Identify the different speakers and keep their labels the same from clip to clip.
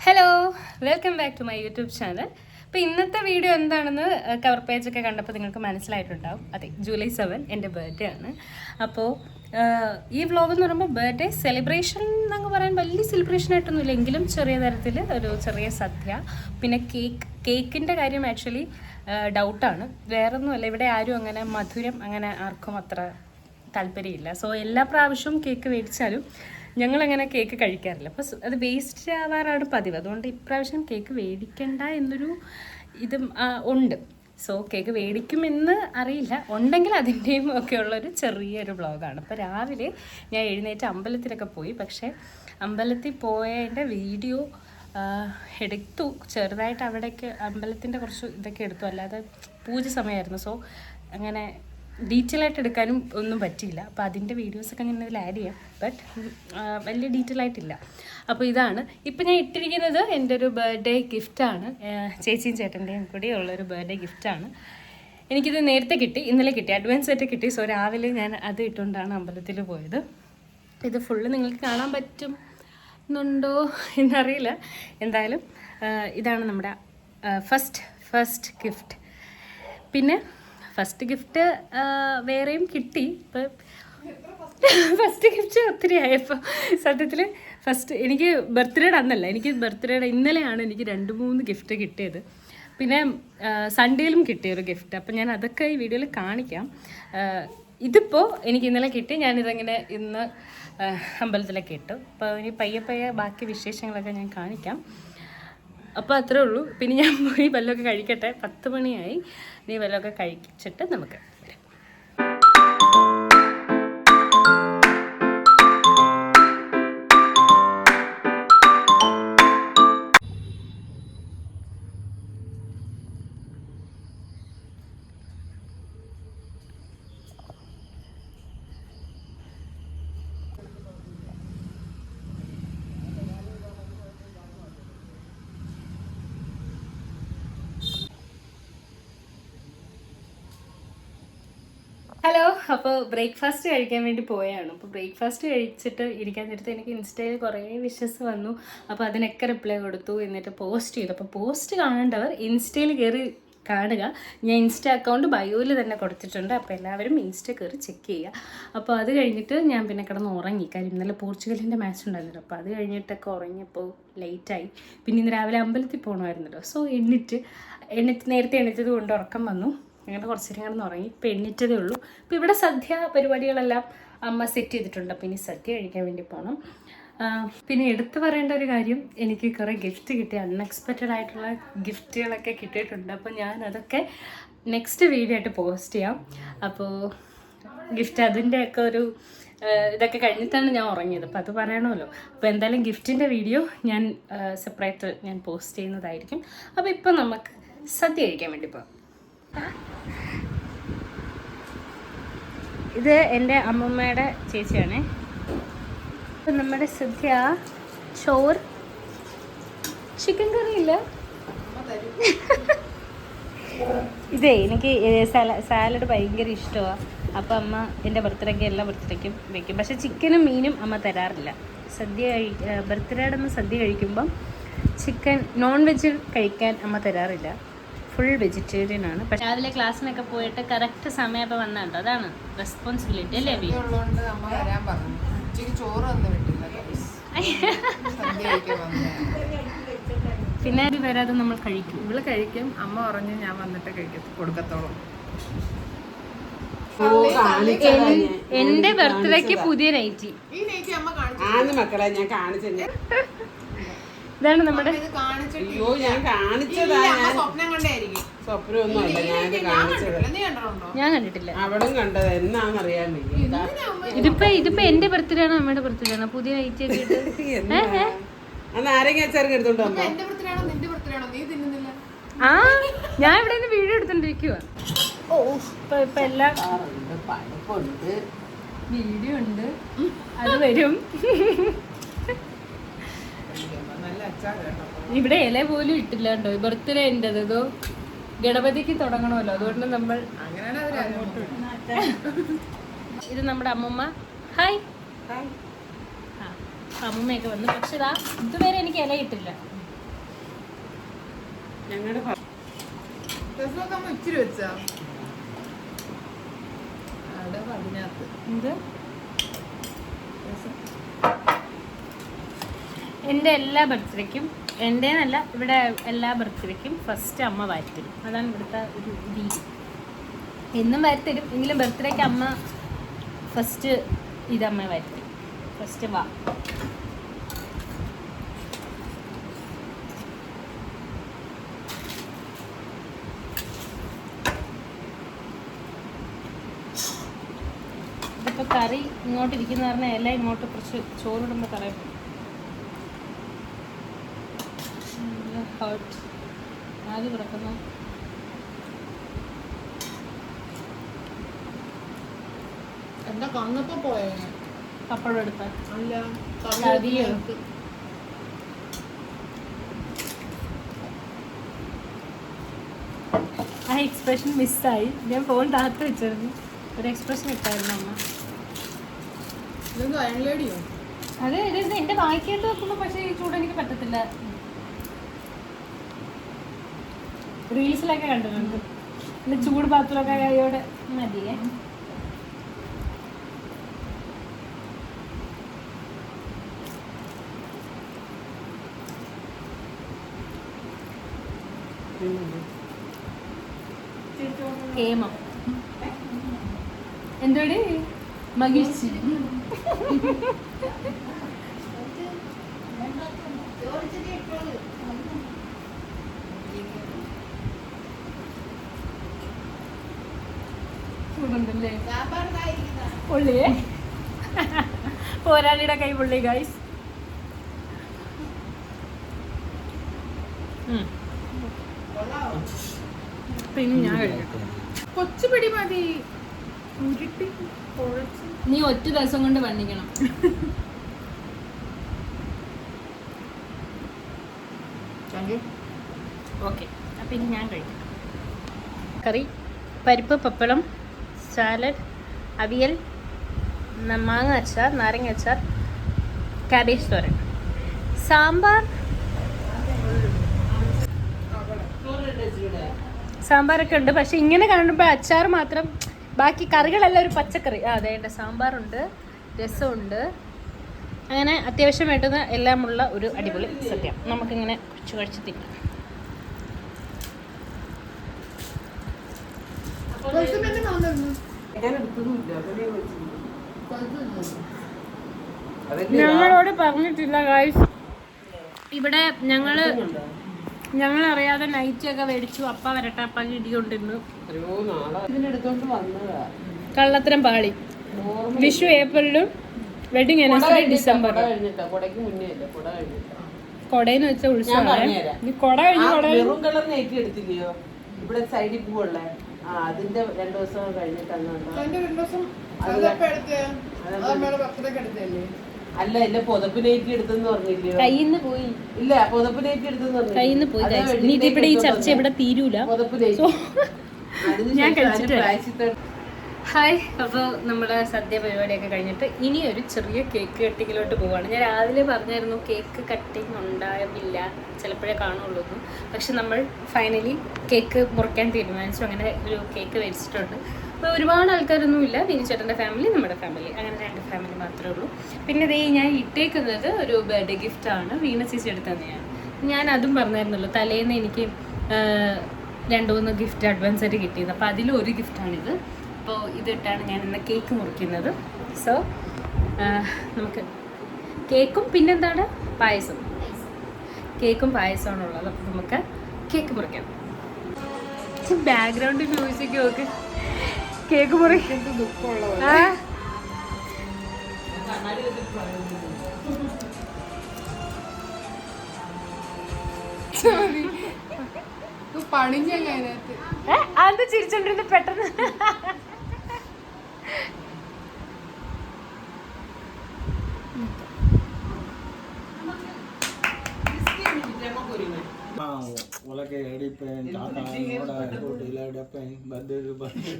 Speaker 1: Hello, welcome back to my YouTube channel. അപ്പോൾ ഇന്നത്തെ video എന്താണെന്ന് കവർ പേജൊക്കെ കണ്ടപ്പോൾ നിങ്ങൾക്ക് മനസ്സിലായിട്ടുണ്ടാവും. അതെ, ജൂലൈ 7 എൻ്റെ ബർത്ത്ഡേ ആണ്. അപ്പോൾ ഈ വ്ളോഗ് എന്ന് പറയുമ്പോൾ ബർത്ത്ഡേ സെലിബ്രേഷൻ എന്നങ്ങ് പറയാൻ വലിയ സെലിബ്രേഷൻ ആയിട്ടൊന്നുമില്ല, എങ്കിലും ചെറിയ തരത്തിൽ ഒരു ചെറിയ സദ്യ, പിന്നെ കേക്കിൻ്റെ കാര്യം ആക്ച്വലി ഡൗട്ടാണ്. വേറൊന്നുമല്ല, ഇവിടെ ആരും അങ്ങനെ മധുരം അങ്ങനെ ആർക്കും അത്ര താല്പര്യമില്ല. സോ എല്ലാ പ്രാവശ്യവും കേക്ക് മേടിച്ചാലും ഞങ്ങളങ്ങനെ കേക്ക് കഴിക്കാറില്ല. അപ്പോൾ അത് വേസ്റ്റ് ആവാറാണ് പതിവ്. അതുകൊണ്ട് ഇപ്രാവശ്യം കേക്ക് മേടിക്കണ്ട എന്നൊരു ഇതും ഉണ്ട്. സോ കേക്ക് മേടിക്കുമെന്ന് അറിയില്ല, ഉണ്ടെങ്കിൽ അതിൻ്റെയും ഒക്കെ ഉള്ളൊരു ചെറിയൊരു വ്ളോഗാണ്. അപ്പോൾ രാവിലെ ഞാൻ എഴുന്നേറ്റ് അമ്പലത്തിലൊക്കെ പോയി. പക്ഷേ അമ്പലത്തിൽ പോയതിൻ്റെ വീഡിയോ എടുത്തു ചെറുതായിട്ട്. അവിടേക്ക് അമ്പലത്തിൻ്റെ കുറച്ച് ഇതൊക്കെ എടുത്തു, അല്ലാതെ പൂജ സമയമായിരുന്നു. സോ അങ്ങനെ ഡീറ്റെയിൽ ആയിട്ട് എടുക്കാനും ഒന്നും പറ്റിയില്ല. അപ്പോൾ അതിൻ്റെ വീഡിയോസൊക്കെ ഞാൻ ഇതിൽ ആഡ് ചെയ്യാം, ബട്ട് വലിയ ഡീറ്റെയിൽ ആയിട്ടില്ല. അപ്പോൾ ഇതാണ് ഇപ്പം ഞാൻ ഇട്ടിരിക്കുന്നത് എൻ്റെ ഒരു ബർത്ത്ഡേ ഗിഫ്റ്റാണ്. ചേച്ചിയും ചേട്ടൻ്റെയും കൂടി ഉള്ളൊരു ബർത്ത്ഡേ ഗിഫ്റ്റാണ്. എനിക്കിത് നേരത്തെ കിട്ടി, ഇന്നലെ കിട്ടി, അഡ്വാൻസ് ആയിട്ട് കിട്ടി. സോ രാവിലെ ഞാൻ അത് ഇട്ടുകൊണ്ടാണ് അമ്പലത്തിൽ പോയത്. ഇത് ഫുള്ള് നിങ്ങൾക്ക് കാണാൻ പറ്റുന്നുണ്ടോ എന്നറിയില്ല. എന്തായാലും ഇതാണ് നമ്മുടെ ഫസ്റ്റ് ഗിഫ്റ്റ്. പിന്നെ ഫസ്റ്റ് ഗിഫ്റ്റ് വേറെയും കിട്ടി. ഇപ്പം ഫസ്റ്റ് ഗിഫ്റ്റ് ഒത്തിരി ആയപ്പോൾ സത്യത്തിൽ ഫസ്റ്റ് എനിക്ക് ബർത്ത്ഡേയുടെ അന്നല്ല, എനിക്ക് ബർത്ത്ഡേയുടെ ഇന്നലെയാണ് എനിക്ക് 2-3 ഗിഫ്റ്റ് കിട്ടിയത്. പിന്നെ സൺഡേയിലും കിട്ടിയൊരു ഗിഫ്റ്റ്. അപ്പം ഞാൻ അതൊക്കെ ഈ വീഡിയോയിൽ കാണിക്കാം. ഇതിപ്പോൾ എനിക്ക് ഇന്നലെ കിട്ടി, ഞാനിതങ്ങനെ ഇന്ന് അമ്പലത്തിലൊക്കെ ഇട്ടു. അപ്പോൾ ഇനി പയ്യെ ബാക്കി വിശേഷങ്ങളൊക്കെ ഞാൻ കാണിക്കാം. അപ്പോൾ അത്രേ ഉള്ളൂ. പിന്നെ ഞാൻ പോയി വല്ലതൊക്കെ കഴിക്കട്ടെ, 10 മണിയായി. നീ വല്ലതൊക്കെ കഴിച്ചിട്ട് നമുക്ക് വരാം. ഹലോ, അപ്പോൾ ബ്രേക്ക്ഫാസ്റ്റ് കഴിക്കാൻ വേണ്ടി പോയാണ്. അപ്പോൾ ബ്രേക്ക്ഫാസ്റ്റ് കഴിച്ചിട്ട് ഇരിക്കാൻ നേരത്ത് എനിക്ക് ഇൻസ്റ്റയിൽ കുറേ വിഷസ് വന്നു. അപ്പോൾ അതിനൊക്കെ റിപ്ലൈ കൊടുത്തു, എന്നിട്ട് പോസ്റ്റ് ചെയ്തു. അപ്പോൾ പോസ്റ്റ് കാണേണ്ടവർ ഇൻസ്റ്റയിൽ കയറി കാണുക. ഞാൻ ഇൻസ്റ്റ അക്കൗണ്ട് ബയോയിൽ തന്നെ കൊടുത്തിട്ടുണ്ട്. അപ്പോൾ എല്ലാവരും ഇൻസ്റ്റ കയറി ചെക്ക് ചെയ്യുക. അപ്പോൾ അത് കഴിഞ്ഞിട്ട് ഞാൻ പിന്നെ കിടന്ന് ഉറങ്ങി. കാര്യം ഇന്നലെ പോർച്ചുഗലിൻ്റെ മാച്ച് ഉണ്ടായിരുന്നല്ലോ. അപ്പോൾ അത് കഴിഞ്ഞിട്ടൊക്കെ ഉറങ്ങിയപ്പോൾ ലേറ്റായി. പിന്നെ ഇന്ന് രാവിലെ അമ്പലത്തിൽ പോകണമായിരുന്നല്ലോ. സോ എണ്ണിട്ട് നേരത്തെ എണീറ്റത് കൊണ്ട് ഉറക്കം വന്നു. അങ്ങനെ കുറച്ച് നേരം കിടന്ന് ഉറങ്ങി. ഇപ്പം എണ്ണിറ്റതേ ഉള്ളൂ. ഇപ്പോൾ ഇവിടെ സദ്യ പരിപാടികളെല്ലാം അമ്മ സെറ്റ് ചെയ്തിട്ടുണ്ട്. അപ്പോൾ ഇനി സദ്യ കഴിക്കാൻ വേണ്ടി പോകണം. പിന്നെ എടുത്തു പറയേണ്ട ഒരു കാര്യം, എനിക്ക് കുറേ ഗിഫ്റ്റ് കിട്ടി, അൺഎക്സ്പെക്റ്റഡ് ആയിട്ടുള്ള ഗിഫ്റ്റുകളൊക്കെ കിട്ടിയിട്ടുണ്ട്. അപ്പോൾ ഞാൻ അതൊക്കെ നെക്സ്റ്റ് വീഡിയോ ആയിട്ട് പോസ്റ്റ് ചെയ്യാം. അപ്പോൾ ഗിഫ്റ്റ് അതിൻ്റെയൊക്കെ ഒരു ഇതൊക്കെ കഴിഞ്ഞിട്ടാണ് ഞാൻ ഉറങ്ങിയത്. അപ്പോൾ അത് പറയണമല്ലോ. അപ്പോൾ എന്തായാലും ഗിഫ്റ്റിൻ്റെ വീഡിയോ ഞാൻ സെപ്പറേറ്റ് ഞാൻ പോസ്റ്റ് ചെയ്യുന്നതായിരിക്കും. അപ്പോൾ ഇപ്പം നമുക്ക് സദ്യ കഴിക്കാൻ വേണ്ടി പോകാം. ഇത് എൻ്റെ അമ്മമ്മയുടെ ചേച്ചിയാണേ. ഇപ്പം നമ്മുടെ സദ്യ ചോറ്, ചിക്കൻ കറി ഇല്ല. ഇതേ എനിക്ക് സാലഡ് ഭയങ്കര ഇഷ്ടമാണ്. അപ്പം അമ്മ എൻ്റെ ബർത്ത്ഡേക്ക് എല്ലാ ബർത്ത്ഡേക്കും വയ്ക്കും. പക്ഷേ ചിക്കനും മീനും അമ്മ തരാറില്ല. ബർത്ത്ഡേയുടെ അന്ന് സദ്യ കഴിക്കുമ്പം ചിക്കൻ നോൺ വെജ് കഴിക്കാൻ അമ്മ തരാറില്ല. ഫുൾ വെജിറ്റേറിയൻ ആണ്. പക്ഷേ രാവിലെ ക്ലാസ്സിനൊക്കെ പോയിട്ട് കറക്റ്റ് സമയപ്പോൾ വന്നിട്ടുണ്ട്. അതാണ് റെസ്പോൺസിബിലിറ്റി അല്ലേ? പിന്നെ അത് വരാതെ നമ്മൾ കഴിക്കും.
Speaker 2: ഇവള് കഴിക്കും, അമ്മ പറഞ്ഞു ഞാൻ വന്നിട്ട് കൊടുക്കത്തോളൂ.
Speaker 1: എന്റെ ബർത്ത്ഡേക്ക് പുതിയ നൈറ്റി.
Speaker 2: മക്കളെ ഞാൻ കാണിച്ചു.
Speaker 1: ഇതാണ് നമ്മുടെ ഞാൻ കണ്ടിട്ടില്ല.
Speaker 2: അവളും കണ്ടത് എന്നാന്നറിയാൻ.
Speaker 1: ഇതിപ്പോ എന്റെ ബർത്ത്ഡേ ആണോ അമ്മയുടെ ബർത്ത്ഡേ ആണോ പുതിയ നൈറ്റി ഒക്കെ ഇട്ട്?
Speaker 2: നാരങ്ങ അച്ചാറ് എടുത്തോണ്ട്
Speaker 1: ആ, ഞാൻ ഇവിടെ നിന്ന് വീഡിയോ എടുത്തോണ്ടിരിക്കുക. ഓ, ഇപ്പൊ എല്ലാം വീഡിയോ ഉണ്ട്, അത് വരും. ഇവിടെ ഇല പോലും ഇട്ടില്ല കേട്ടോ. ബർത്ത്ഡേ ഉണ്ടത്. ഇതോ ഗണപതിക്ക് തുടങ്ങണമല്ലോ, അതുകൊണ്ട് നമ്മൾ ഇത് നമ്മുടെ അമ്മമ്മ. ഹായ്. അമ്മമ്മയൊക്കെ വന്നു. പക്ഷെ ഇതുവരെ എനിക്ക് ഇല ഇട്ടില്ല.
Speaker 2: ഞങ്ങളുടെ
Speaker 3: ഇച്ചിരി വെച്ചാ അതിനകത്ത്
Speaker 1: എന്ത് എൻ്റെ എല്ലാ ബർത്ത്ഡേക്കും എൻ്റെന്നല്ല ഇവിടെ എല്ലാ ബർത്ത്ഡേക്കും ഫസ്റ്റ് അമ്മ വാരിത്തരും. അതാണ് ഇവിടുത്തെ ഒരു രീതി. എന്നും വാരിത്തരും എങ്കിലും ബർത്ത്ഡേക്ക് അമ്മ ഫസ്റ്റ് ഇതമ്മ വാരിത്തരും. ഫസ്റ്റ് വാ. ഇതിപ്പോൾ കറി ഇങ്ങോട്ട് ഇരിക്കുന്ന പറഞ്ഞാൽ എല്ലാം ഇങ്ങോട്ട് കുറച്ച് ചോറിടുമ്പോൾ കറിയും ഹോട്ട് ആദ്യം കിടക്കുന്നു.
Speaker 3: എന്താ കണ്ണപ്പോ പോയേ
Speaker 1: പപ്പടം എടുത്താൽ
Speaker 3: അല്ല
Speaker 1: കറിയോ? ആ എക്സ്പ്രഷൻ മിസ്സായി. ഞാൻ ഫോൺ താത്ത് വെച്ചിരുന്നു. ഒരു എക്സ്പ്രഷൻ ഇട്ടായിരുന്നു അമ്മ.
Speaker 3: ഇതെന്താ അയൺലേഡിയോ?
Speaker 1: അതെ ഇത് എൻ്റെ വായിക്കേണ്ടി വെക്കുമ്പോൾ പക്ഷേ ഈ ചൂട് എനിക്ക് പറ്റത്തില്ല. റീൽസിലൊക്കെ കണ്ടിട്ടുണ്ട്. പിന്നെ ചൂട് പാത്രമൊക്കെ കൈയോടെ മതിയേ. കേമം എന്തോടെ മകിഴ്ചി. ചൂടുണ്ടല്ലേ? പൊള്ളിയേ പോരാളിയുടെ കൈ പൊള്ളി ഗൈസ്. പിന്നെ ഞാൻ കഴിക്കട്ടെ.
Speaker 3: കൊച്ചു പിടി മതി. ഉരുട്ടി കുഴച്ച്
Speaker 1: നീ ഒറ്റ ദിവസം കൊണ്ട് പണിക്കണം. ഓക്കെ അപ്പം ഇനി ഞാൻ കഴിക്കാം. കറി, പരിപ്പ്, പപ്പടം, സാലഡ്, അവിയൽ, മാങ്ങ അച്ചാർ, നാരങ്ങ അച്ചാർ, കാബേജ് തോരൻ, സാമ്പാർ. സാമ്പാറൊക്കെ ഉണ്ട്. പക്ഷെ ഇങ്ങനെ കാണുമ്പോൾ അച്ചാർ മാത്രം, ബാക്കി കറികളെല്ലാം ഒരു പച്ചക്കറി. അതെ, സാമ്പാറുണ്ട്, രസമുണ്ട്, അങ്ങനെ അത്യാവശ്യം വേണ്ടുന്ന എല്ലാമുള്ള ഒരു അടിപൊളി സദ്യ. നമുക്കിങ്ങനെ കുറച്ച് കഴിച്ച് തിന്നാം. ഞങ്ങളോട് പറഞ്ഞിട്ടില്ല ഗായ്സ്. ഇവിടെ ഞങ്ങളറിയാതെ നൈറ്റൊക്കെ മേടിച്ചു. അപ്പ വരട്ടെ, അപ്പ ഇടികൊണ്ടിരുന്നു.
Speaker 2: ഇതിനെടുത്തോണ്ട് വന്നതാ.
Speaker 1: കള്ളത്തരം പാളി. വിഷു ഏപ്രിലും വെഡിങ് ആനിവേഴ്സറി ഡിസംബർ. കൊടയെന്ന് വെച്ച ഉത്സവമാണ്. കൊട
Speaker 2: മെറൂൺ കളർ നെയ്റ്റ് എടുത്തില്ലയോ ഇവിടെ സൈഡിൽ പൂവുള്ള? അതിന്റെ 2 ദിവസം കഴിഞ്ഞിട്ടാണ്. അല്ല ഇല്ല, പൊതപ്പ് നെയ്റ്റ് എടുത്തെന്ന് പറഞ്ഞില്ലയോ?
Speaker 1: കയ്യിന്ന് പോയി.
Speaker 2: ഇല്ല, പൊതപ്പ് നെയ്റ്റ് എടുത്തെന്ന് പറഞ്ഞു.
Speaker 1: കയ്യിന്ന് പോയി. ഇവിടെ ഈ ചർച്ച ഇവിടെ തീരൂല.
Speaker 2: പൊതപ്പ് നെയ്റ്റ്
Speaker 1: ഞാൻ കഴിച്ചിട്ട്. ഹായ്, അപ്പോൾ നമ്മുടെ സദ്യ പരിപാടിയൊക്കെ കഴിഞ്ഞിട്ട് ഇനി ഒരു ചെറിയ കേക്ക് കട്ടിങ്ങിലോട്ട് പോവുകയാണ്. ഞാൻ രാവിലെ പറഞ്ഞായിരുന്നു കേക്ക് കട്ടിങ് ഉണ്ടാവില്ല, ചിലപ്പോഴേ കാണുള്ളൂ എന്ന്. പക്ഷെ നമ്മൾ ഫൈനലി കേക്ക് മുറിക്കാൻ തീരുമാനിച്ചു. അങ്ങനെ ഒരു കേക്ക് മേടിച്ചിട്ടുണ്ട്. അപ്പോൾ ഒരുപാട് ആൾക്കാരൊന്നുമില്ല. വിനിച്ചേട്ടൻ്റെ ഫാമിലി, നമ്മുടെ ഫാമിലി, അങ്ങനെ 2 ഫാമിലി മാത്രമേ ഉള്ളൂ. പിന്നെ ദേ ഞാൻ ഇട്ടേക്കുന്നത് ഒരു ബർത്ത്ഡേ ഗിഫ്റ്റാണ്. വീണ ചേച്ചി എടുത്ത് തന്നെയാണ്. ഞാൻ അതും പറഞ്ഞായിരുന്നല്ലോ, തലേന്ന് എനിക്ക് 2-3 ഗിഫ്റ്റ് അഡ്വാൻസ് ആയിട്ട് കിട്ടിയത്. അപ്പോൾ അതിലൊരു ഗിഫ്റ്റാണിത്. അപ്പോൾ ഇതിട്ടാണ് ഞാൻ ഇന്ന് കേക്ക് മുറിക്കുന്നത്. സോ നമുക്ക് കേക്കും പിന്നെന്താണ് പായസം, കേക്കും പായസമാണുള്ളത്. അപ്പോൾ നമുക്ക് കേക്ക് മുറിക്കാം. ബാക്ക്ഗ്രൗണ്ട് മ്യൂസിക് നോക്ക്. കേക്ക് മുറിക്കുന്നത് ദുഃഖമുള്ള
Speaker 3: പണിഞ്ഞതിനകത്ത്
Speaker 1: അത് ചിരിച്ചോണ്ടിരുന്ന് പെട്ടെന്ന്
Speaker 4: ಒಳಗೆ ಎಡಿಪೇನ್ ಟಾಟಾ ನೋಡ ಇಲಾಡಪೇನ್ ಬದ್ದರು ಬಂದು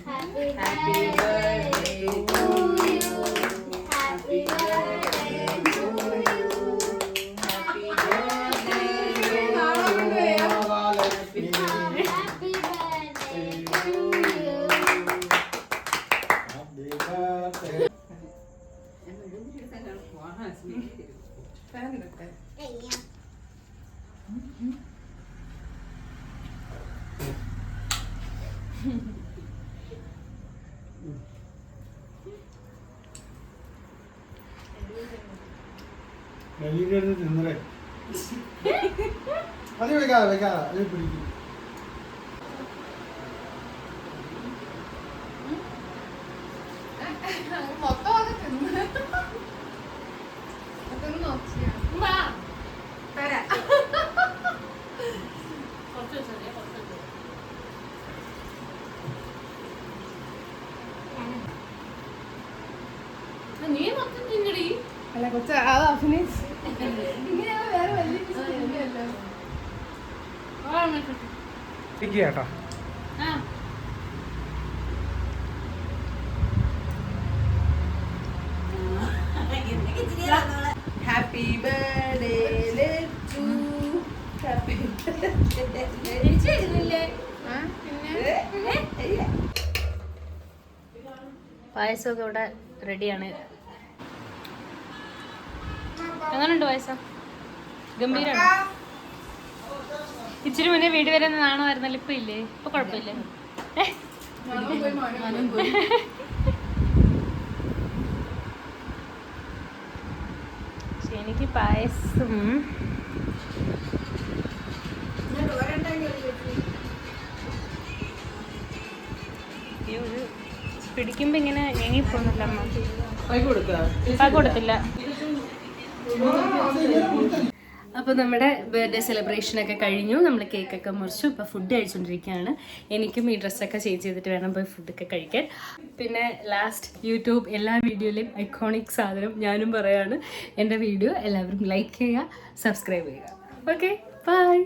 Speaker 5: Happy birthday to you. Happy birthday to
Speaker 3: കിടട്ടെ.
Speaker 4: ഡൽഹിയിലേക്ക് തിന്നറേ അത് വെക്കാതെ അത് പിടിക്കും.
Speaker 3: മൊത്തം അത് തിന്ന്. അതൊന്ന് നോക്കിയാ. വാ. തരാം.
Speaker 1: നീ മൊത്തം തിന്നടി.
Speaker 3: അല്ല കൊച്ച അത് അഭിനയിച്ച് ഇങ്ങനെയാണ് വേറെ വലിയ ഇഷ്ടമില്ലല്ലോ.
Speaker 4: കേട്ടോ
Speaker 2: ഹാപ്പി ബർത്ത്ഡേ ടു ഹാപ്പി
Speaker 1: പായസമൊക്കെ ഇവിടെ റെഡിയാണ്. എങ്ങനെയുണ്ട് പായസം? ഗംഭീരാണ്. ഇച്ചിരി മുന്നേ വീട് വരെ നാണമായിരുന്നല്ലോ, ഇപ്പൊ ഇല്ലേ? ഇപ്പൊ കുഴപ്പമില്ലേ? എനിക്ക് പായസം പിടിക്കുമ്പോ ഇങ്ങനെ ഞെങ്ങിപ്പോന്നല്ലോ അമ്മ. കൊടുത്തില്ല. അപ്പോൾ നമ്മുടെ ബർത്ത്ഡേ സെലിബ്രേഷനൊക്കെ കഴിഞ്ഞു. നമ്മൾ കേക്കൊക്കെ മുറിച്ചു. ഇപ്പോൾ ഫുഡ് കഴിച്ചുകൊണ്ടിരിക്കുകയാണ്. എനിക്കും ഈ ഡ്രസ്സൊക്കെ ചേഞ്ച് ചെയ്തിട്ട് വേണം പോയി ഫുഡൊക്കെ കഴിക്കാൻ. പിന്നെ ലാസ്റ്റ് യൂട്യൂബ് എല്ലാ വീഡിയോയിലും ഐക്കോണിക് സാധനം ഞാനും പറയാണ്. എൻ്റെ വീഡിയോ എല്ലാവരും ലൈക്ക് ചെയ്യുക, സബ്സ്ക്രൈബ് ചെയ്യുക. Okay, by.